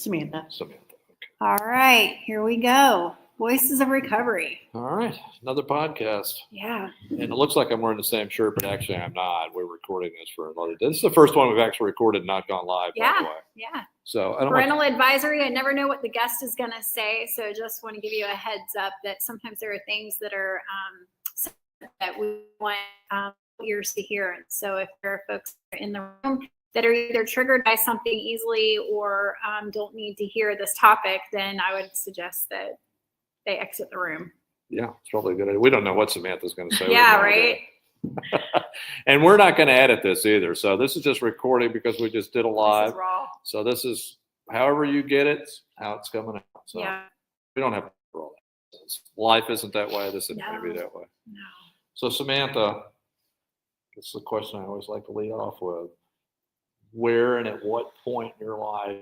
Samantha. Samantha. Okay. All right, here we go. Voices of Recovery. All right, another podcast. Yeah. And it looks like I'm wearing the same shirt, but actually I'm not. We're recording this for another day. This is the first one we've actually recorded and not gone live, by the way. Yeah. So I don't Parental Advisory. I never know what the guest is going to say, so just want to give you a heads up that sometimes there are things that are that we want ears to hear. And so if there are folks in the room that are either triggered by something easily or don't need to hear this topic, then I would suggest that they exit the room. Yeah, it's probably a good idea. We don't know what Samantha's going to say. Yeah, right. And we're not going to edit this either. So this is just recording because we just did a live. This is raw. So this is however you get it, how it's coming out. So Yeah. we don't have to do all that. Life isn't that way. This isn't going to be that way. No. So Samantha, this is the question I always like to lead off with. Where and at what point in your life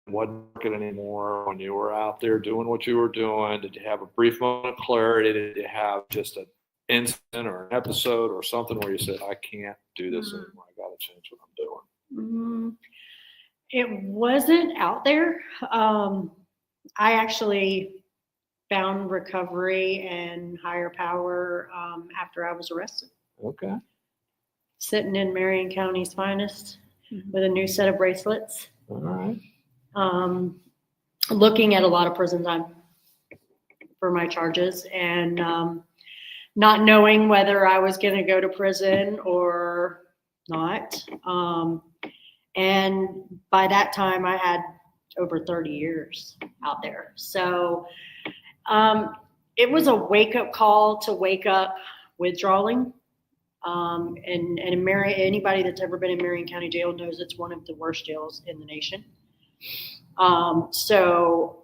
wasn't working anymore when you were out there doing what you were doing? Did you have a brief moment of clarity? Did you have just an incident or an episode or something where you said, I can't do this anymore. I got to change what I'm doing? It wasn't out there. I actually found recovery and higher power after I was arrested. Okay. Sitting in Marion County's finest with a new set of bracelets. All right. Looking at a lot of prison time for my charges and not knowing whether I was going to go to prison or not. And by that time, I had over 30 years out there. So it was a wake-up call to wake up withdrawing. And anybody that's ever been in Marion County Jail knows it's one of the worst jails in the nation. So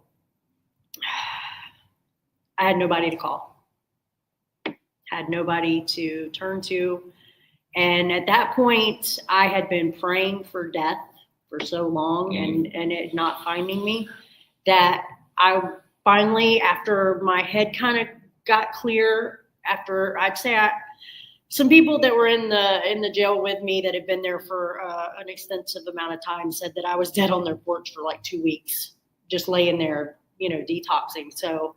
I had nobody to call, had nobody to turn to. And at that point, I had been praying for death for so long and it not finding me that I finally, after my head kind of got clear, after I'd say some people that were in the jail with me that had been there for an extensive amount of time said that I was dead on their porch for like 2 weeks, just laying there, detoxing. So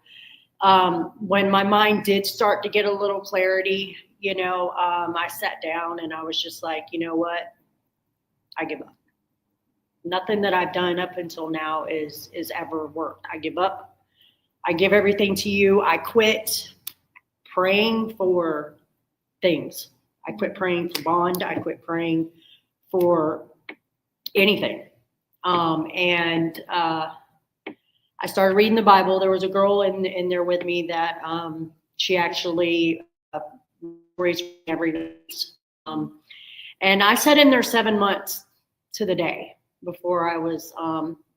when my mind did start to get a little clarity, I sat down and I was just like, you know what? I give up. Nothing that I've done up until now is ever worked. I give up. I give everything to you. I quit praying for things. I quit praying for bond. I quit praying for anything. And I started reading the Bible. There was a girl in there with me that she actually raised me every day. And I sat in there 7 months to the day before I was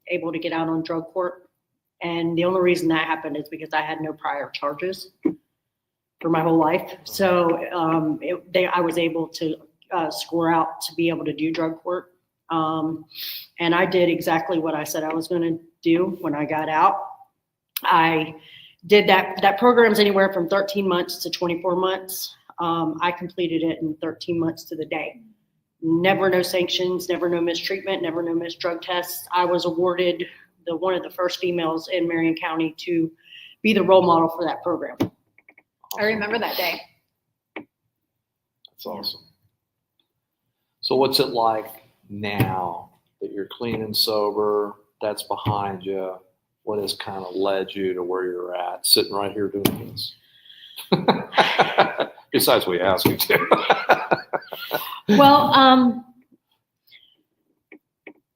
able to get out on drug court. And the only reason that happened is because I had no prior charges for my whole life. So I was able to score out to be able to do drug court. And I did exactly what I said I was going to do when I got out. I did that program's anywhere from 13 months to 24 months. I completed it in 13 months to the day. Never no sanctions, never no mistreatment, never no missed drug tests. I was awarded one of the first females in Marion County to be the role model for that program. Awesome. I remember that day. That's awesome. So what's it like now that you're clean and sober, that's behind you? What has kind of led you to where you're at, sitting right here doing this? Besides we ask you to. Well,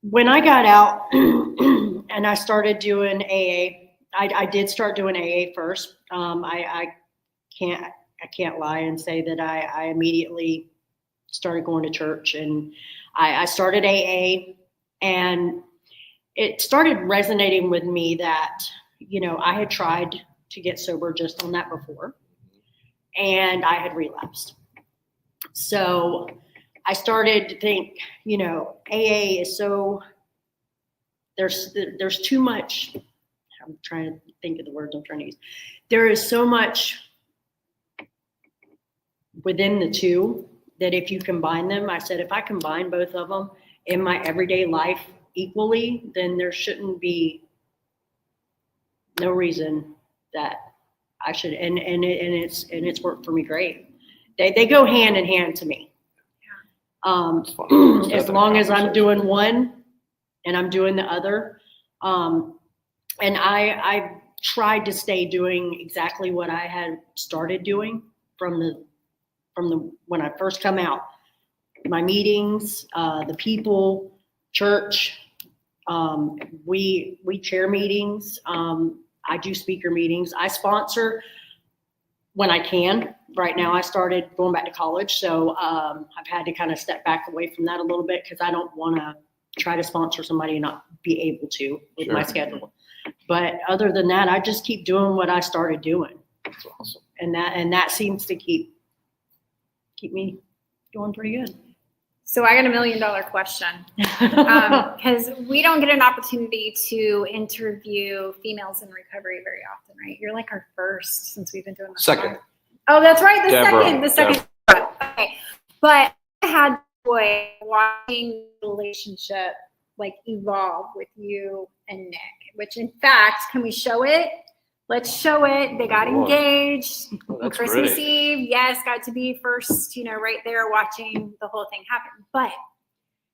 when I got out and I started doing AA, I did start doing AA first. I can't lie and say that I immediately started going to church, and I started AA, and it started resonating with me that, I had tried to get sober just on that before, and I had relapsed. So I started to think, AA is so, there's too much. I'm trying to think of the words I'm trying to use. There is so much within the two that if you combine them, I said, if I combine both of them in my everyday life, equally, then there shouldn't be no reason that I should, and it's worked for me great. They go hand in hand to me. As long as I'm doing one and I'm doing the other. And I tried to stay doing exactly what I had started doing from the when I first come out. My meetings, the people, church, we chair meetings. I do speaker meetings. I sponsor when I can. Right now I started going back to college, so I've had to kind of step back away from that a little bit because I don't want to try to sponsor somebody and not be able to with my schedule. But other than that, I just keep doing what I started doing. That's awesome. And that seems to keep me doing pretty good. So I got $1 million question, because we don't get an opportunity to interview females in recovery very often, right? You're like our first since we've been doing this. Second. Oh, that's right. The second. Okay. But I had joy watching the relationship like evolve with you and Nick, which in fact, can we show it? Let's show it. They got engaged on Christmas Eve. Yes, got to be first, right there watching the whole thing happen. But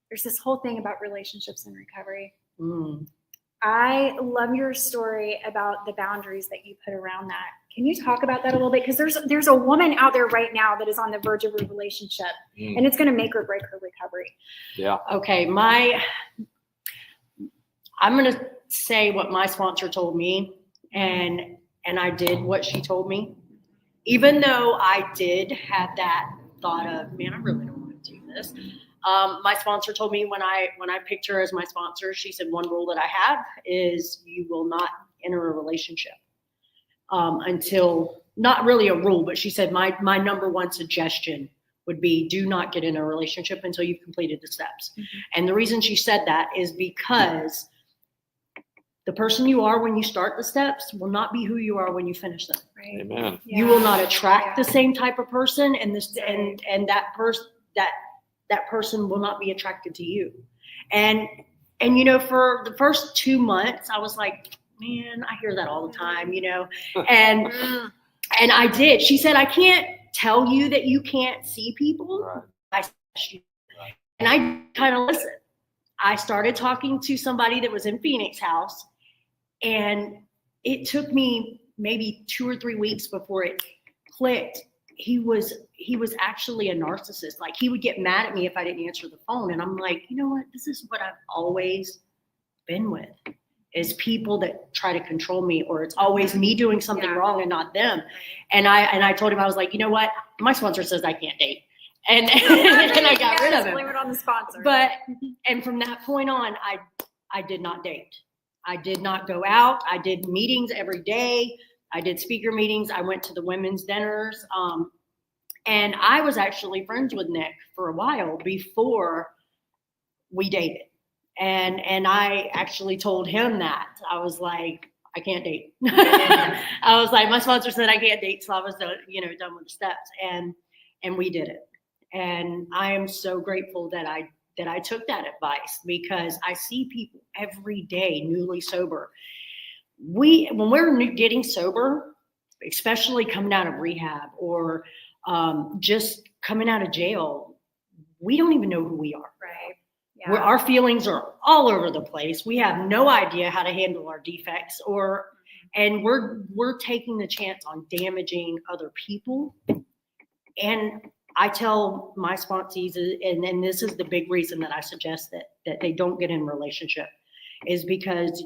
there's this whole thing about relationships in recovery. I love your story about the boundaries that you put around that. Can you talk about that a little bit? Because there's a woman out there right now that is on the verge of a relationship, and it's going to make or break her recovery. Yeah. Okay, I'm going to say what my sponsor told me, and I did what she told me. Even though I did have that thought of, man, I really don't want to do this. My sponsor told me when I picked her as my sponsor, she said, one rule that I have is you will not enter a relationship until, not really a rule, but she said my number one suggestion would be do not get in a relationship until you've completed the steps. And the reason she said that is because the person you are when you start the steps will not be who you are when you finish them. Right. Amen. You will not attract the same type of person, and that person will not be attracted to you. And for the first 2 months, I was like, man, I hear that all the time, and I did. She said, I can't tell you that you can't see people. Right. And I kind of listened. I started talking to somebody that was in Phoenix House, and it took me maybe 2 or 3 weeks before it clicked. He was actually a narcissist. Like, he would get mad at me if I didn't answer the phone. And I'm like, you know what? This is what I've always been with, is people that try to control me, or it's always me doing something wrong and not them. And I told him, I was like, you know what? My sponsor says I can't date. And I got rid of him. Blame it on the sponsor. And from that point on, I did not date. I did not go out. I did meetings every day. I did speaker meetings. I went to the women's dinners. And I was actually friends with Nick for a while before we dated. And I actually told him that. I was like, I can't date. I was like, my sponsor said I can't date. So I was, done with the steps. And we did it. And I am so grateful that I took that advice, because I see people every day newly sober. When we're getting sober, especially coming out of rehab or just coming out of jail, we don't even know who we are. Right. Yeah. Our feelings are all over the place. We have no idea how to handle our defects, and we're taking the chance on damaging other people. And I tell my sponsees, and this is the big reason that I suggest that they don't get in a relationship, is because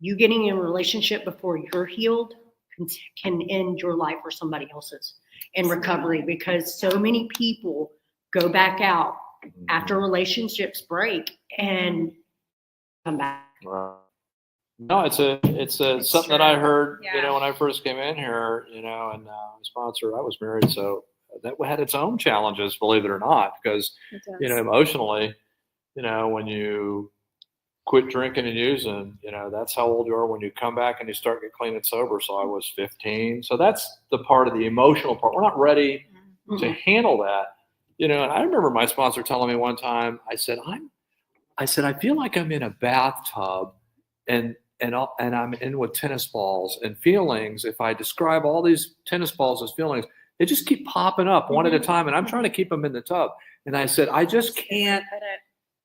you getting in a relationship before you're healed can end your life or somebody else's in recovery, because so many people go back out after relationships break and come back. Right. No, it's something that I heard, when I first came in here, and sponsor, I was married, so that had its own challenges, believe it or not, because, emotionally, when you quit drinking and using, that's how old you are when you come back and you start getting clean and sober. So I was 15. So that's the part of the emotional part. We're not ready to handle that, and I remember my sponsor telling me one time, I said, I said, I feel like I'm in a bathtub and I'm in with tennis balls and feelings. If I describe all these tennis balls as feelings, they just keep popping up one at a time. And I'm trying to keep them in the tub. And I said, I just can't,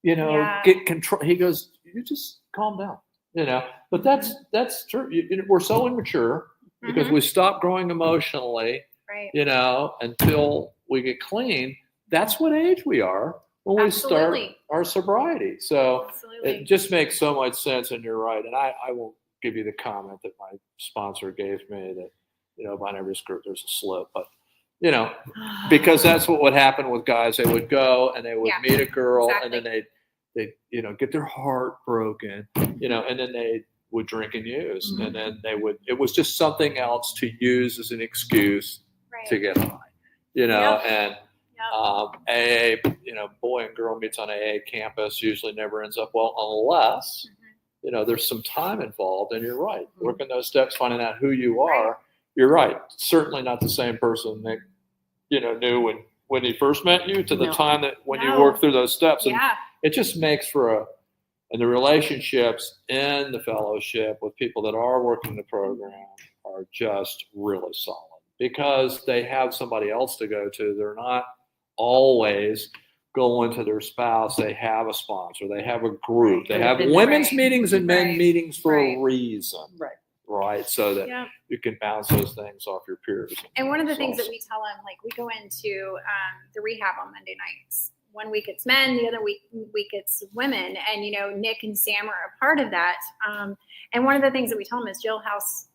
get control. He goes, you just calm down, but that's true. We're so immature because we stop growing emotionally, Right. Until we get clean. That's what age we are when we start our sobriety. So it just makes so much sense. And you're right. And I won't give you the comment that my sponsor gave me that, behind every skirt there's a slip, but because that's what would happen with guys. They would go and they would meet a girl and then they'd get their heart broken, and then they would drink and use, and then it was just something else to use as an excuse to get high, and AA, boy and girl meets on AA campus usually never ends up well unless, there's some time involved. And you're right, working those steps, finding out who you are. You're right. Certainly not the same person that, knew when he first met you to the time that when you work through those steps. And it just makes for and the relationships in the fellowship with people that are working the program are just really solid because they have somebody else to go to. They're not always going to their spouse. They have a sponsor. They have a group. They have women's meetings and men meetings for a reason. Right. So that you can bounce those things off your peers. And one of the things that we tell them, we go into the rehab on Monday nights. One week it's men, the other week it's women. And, Nick and Sam are a part of that. And one of the things that we tell them is jailhouse,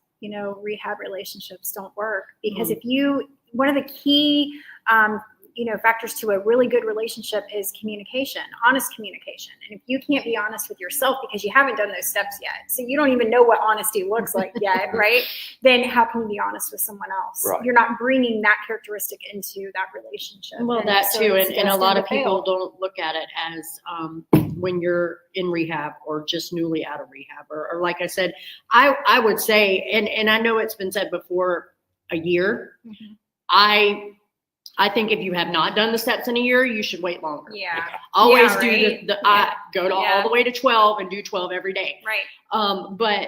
rehab relationships don't work because one of the key, factors to a really good relationship is communication, honest communication. And if you can't be honest with yourself because you haven't done those steps yet, so you don't even know what honesty looks like yet, right? Then how can you be honest with someone else? Right. You're not bringing that characteristic into that relationship. Well, that too. And a lot of people don't look at it as when you're in rehab or just newly out of rehab. Or like I said, I would say, and I know it's been said before, a year. I think if you have not done the steps in a year, you should wait longer. Yeah. Always do go to all the way to 12 and do 12 every day. Right. But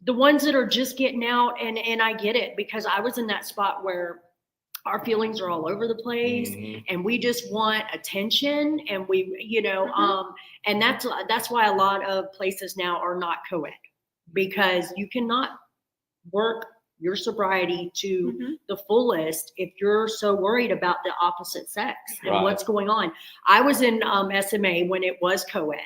the ones that are just getting out, and I get it because I was in that spot where our feelings are all over the place and we just want attention and and that's why a lot of places now are not co-ed because you cannot work your sobriety to the fullest if you're so worried about the opposite sex and what's going on. I was in SMA when it was co-ed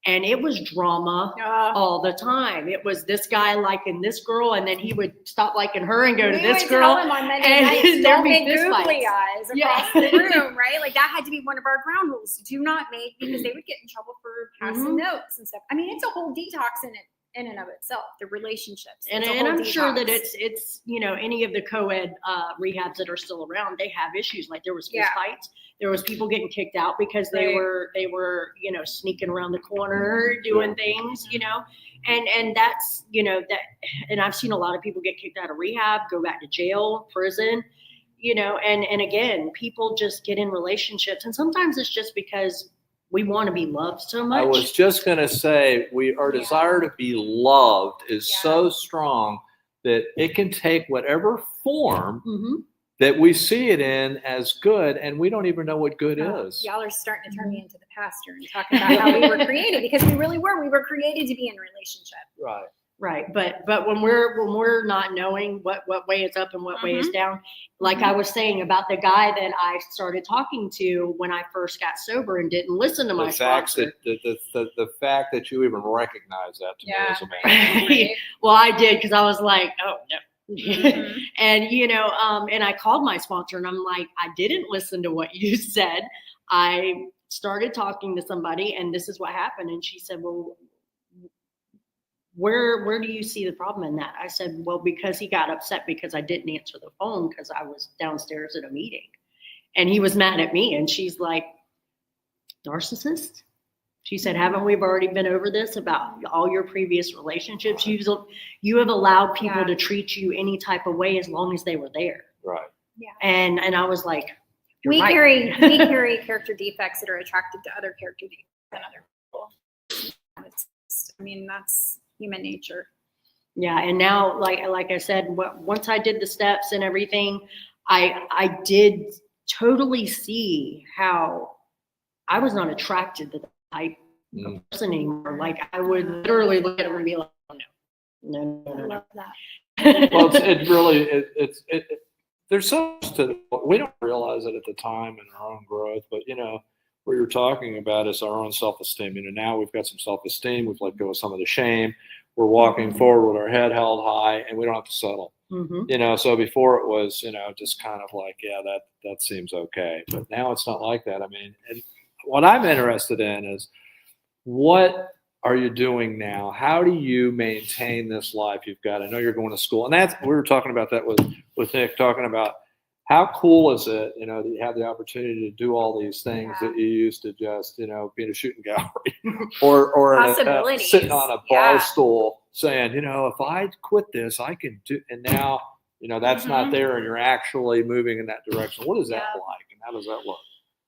and it was drama all the time. It was this guy liking this girl and then he would stop liking her and go to this girl. Tell him on Monday nights, don't make googly eyes across the room, right? Like that had to be one of our ground rules. Do not make, because they would get in trouble for passing notes and stuff. I mean, it's a whole detox in and of itself, the relationships. And I'm sure that it's any of the co-ed rehabs that are still around, they have issues. Like there was fist fights. There was people getting kicked out because they were sneaking around the corner doing things, and that's, that, and I've seen a lot of people get kicked out of rehab, go back to jail, prison, and again, people just get in relationships. And sometimes it's just because we want to be loved so much. I was just going to say, our desire to be loved is so strong that it can take whatever form that we see it in as good, and we don't even know what good is. Y'all are starting to turn me into the pastor and talking about how we were created, because we really were. We were created to be in a relationship. Right. Right. But when we're not knowing what way is up and what way is down, like I was saying about the guy that I started talking to when I first got sober and didn't listen to my sponsor. The fact that you even recognize that to me is amazing. Well, I did, because I was like, oh no. And and I called my sponsor and I'm like, I didn't listen to what you said. I started talking to somebody and this is what happened. And she said, well, where do you see the problem in that? I said, well, because he got upset because I didn't answer the phone because I was downstairs at a meeting. And he was mad at me. And she's like, narcissist? She said, haven't we already been over this about all your previous relationships? You have allowed people to treat you any type of way as long as they were there. Right. Yeah. And I was like, we carry character defects that are attractive to other character defects. than other people. I mean, that's human nature. Yeah, and now, like I said, once I did the steps and everything, I did totally see how I was not attracted to the type of person anymore. Like I would literally look at him and be like, oh, no. I love that. Well, it really there's so much to it. We don't realize it at the time in our own growth, but what you're talking about is our own self-esteem. Now we've got some self-esteem. We've let go of some of the shame. We're walking forward with our head held high, and we don't have to settle. Mm-hmm. So before it was, just kind of like, yeah, that seems okay. But now it's not like that. I mean, and what I'm interested in is what are you doing now? How do you maintain this life you've got? I know you're going to school, and we were talking about that with Nick, talking about how cool is it, that you have the opportunity to do all these things that you used to just, be in a shooting gallery or sitting on a bar stool saying, if I quit this, I can do. And now, that's not there, and you're actually moving in that direction. What is that like, and how does that look?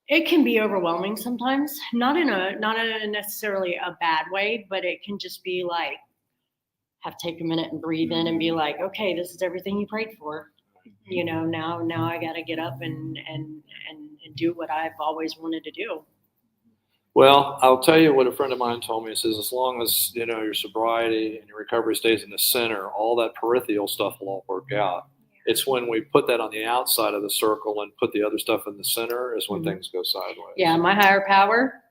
It can be overwhelming sometimes, not in a necessarily a bad way, but it can just be like, have to take a minute and breathe in and be like, okay, this is everything you prayed for. Now I got to get up and do what I've always wanted to do. Well, I'll tell you what a friend of mine told me. He says, as long as, your sobriety and your recovery stays in the center, all that peripheral stuff will all work out. It's when we put that on the outside of the circle and put the other stuff in the center is when things go sideways. Yeah, my higher power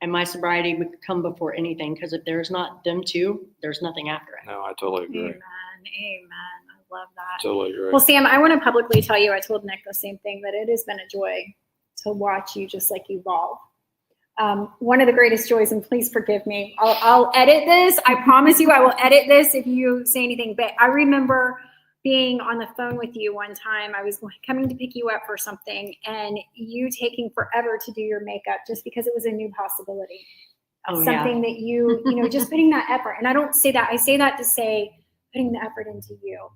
and my sobriety would come before anything, because if there's not them two, there's nothing after it. No, I totally agree. Amen. I love that. Totally agree. Well, Sam, I want to publicly tell you, I told Nick the same thing, that it has been a joy to watch you just evolve. One of the greatest joys, and please forgive me, I'll edit this. I promise you I will edit this if you say anything. But I remember being on the phone with you one time. I was coming to pick you up for something, and you taking forever to do your makeup just because it was a new possibility. Something that you just putting that effort. And I don't say that. I say that to say putting the effort into you,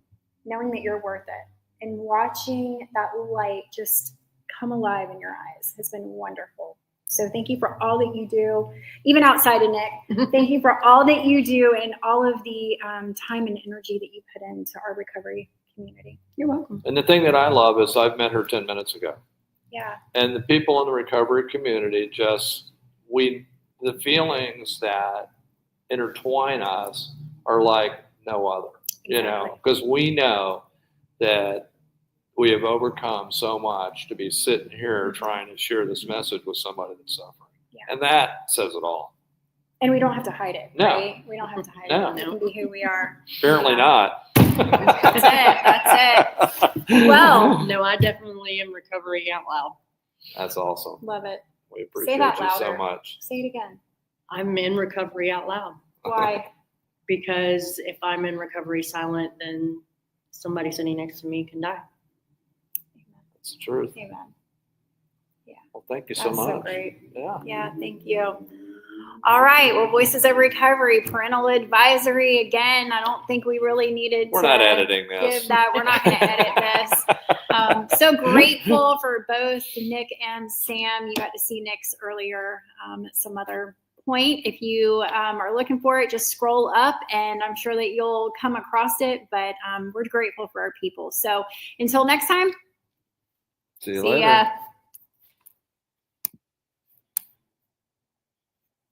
knowing that you're worth it, and watching that light just come alive in your eyes has been wonderful. So thank you for all that you do, even outside of Nick. Thank you for all that you do and all of the time and energy that you put into our recovery community. You're welcome. And the thing that I love is I've met her 10 minutes ago. Yeah. And the people in the recovery community the feelings that intertwine us are like no other, because we know that we have overcome so much to be sitting here trying to share this message with somebody that's suffering. Yeah. And that says it all. And we don't have to hide it, right? We don't have to hide it. We can be who we are. Apparently not. That's it. Well, no, I definitely am recovering out loud. That's awesome. Love it. We appreciate you so much. Say it again. I'm in recovery out loud. Why? Because if I'm in recovery silent, then somebody sitting next to me can die. That's the truth. Amen. Yeah. Well, thank you so much. So great. Yeah. Yeah, thank you. All right. Well, Voices of Recovery, Parental Advisory. Again, I don't think we really needed We're not editing this. Give that. We're not going to edit this. So grateful for both Nick and Sam. You got to see Nick's earlier at some other point. If you are looking for it, just scroll up and I'm sure that you'll come across it. But we're grateful for our people. So until next time. See you later. Ya.